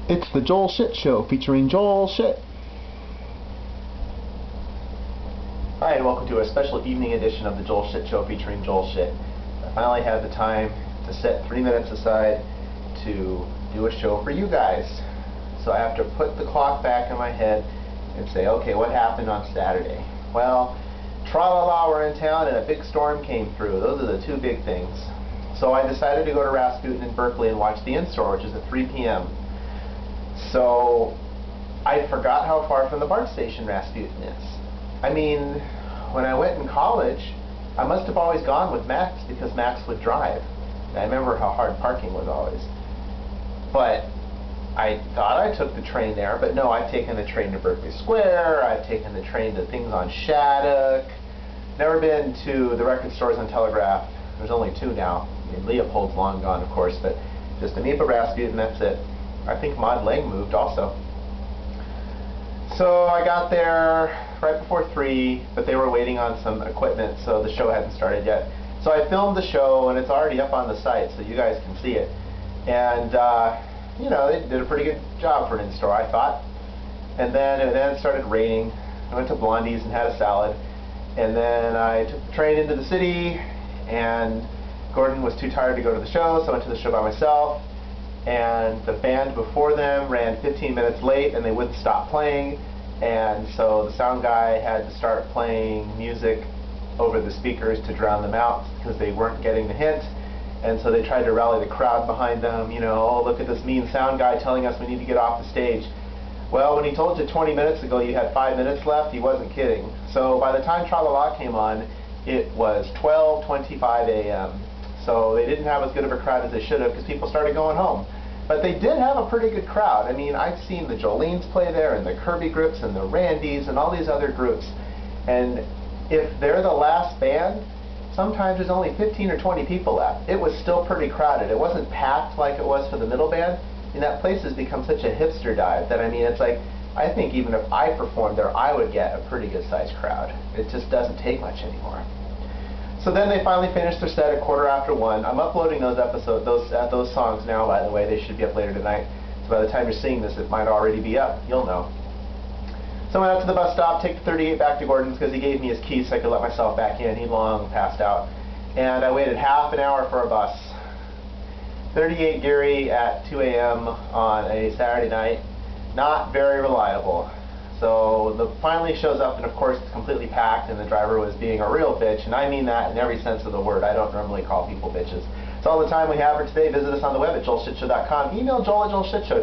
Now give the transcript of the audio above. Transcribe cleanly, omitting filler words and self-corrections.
It's the Joel Shit Show featuring Joel Shit. Hi, and welcome to a special evening edition of the Joel Shit Show featuring Joel Shit. I finally had the time to set 3 minutes aside to do a show for you guys. So I have to put the clock back in my head and say, okay, what happened on Saturday? Well, Tralala were in town and a big storm came through. Those are the two big things. So I decided to go to Rasputin in Berkeley and watch the in-store, which is at 3 p.m. So I forgot how far from the BART station Rasputin is. I mean, when I went in college, I must have always gone with Max because Max would drive. And I remember how hard parking was always. But I thought I took the train there, but no, I've taken the train to Berkeley Square, I've taken the train to things on Shattuck, never been to the record stores on Telegraph. There's only two now. I mean, Leopold's long gone, of course, but just Amipa Rasputin, that's it. I think Maud Lang moved also. So I got there right before 3, but they were waiting on some equipment, so the show hadn't started yet. So I filmed the show, and it's already up on the site, so you guys can see it. And, you know, they did a pretty good job for an in-store, I thought. And then it started raining. I went to Blondie's and had a salad. And then I took the train into the city, and Gordon was too tired to go to the show, so I went to the show by myself. And the band before them ran 15 minutes late, and they wouldn't stop playing. And so the sound guy had to start playing music over the speakers to drown them out because they weren't getting the hint. And so they tried to rally the crowd behind them, you know, oh, look at this mean sound guy telling us we need to get off the stage. Well, when he told you 20 minutes ago you had 5 minutes left, he wasn't kidding. So by the time Tralala came on, it was 12:25 a.m. So they didn't have as good of a crowd as they should have because people started going home. But they did have a pretty good crowd. I mean, I've seen the Jolenes play there, and the Kirby groups, and the Randys, and all these other groups. And if they're the last band, sometimes there's only 15 or 20 people left. It was still pretty crowded. It wasn't packed like it was for the middle band. And that place has become such a hipster dive that, I mean, it's like, I think even if I performed there, I would get a pretty good sized crowd. It just doesn't take much anymore. So then they finally finished their set at 1:15. I'm uploading those episodes, those songs now, by the way. They should be up later tonight. So by the time you're seeing this, it might already be up. You'll know. So I went out to the bus stop, take the 38 back to Gordon's because he gave me his keys so I could let myself back in. He'd long passed out. And I waited half an hour for a bus. 38 Geary at 2 a.m. on a Saturday night. Not very reliable. So the finally shows up, and of course it's completely packed, and the driver was being a real bitch, and I mean that in every sense of the word. I don't normally call people bitches. That's all the time we have for today. Visit us on the web at joelshitshow.com. Email Joel at joelshitshow.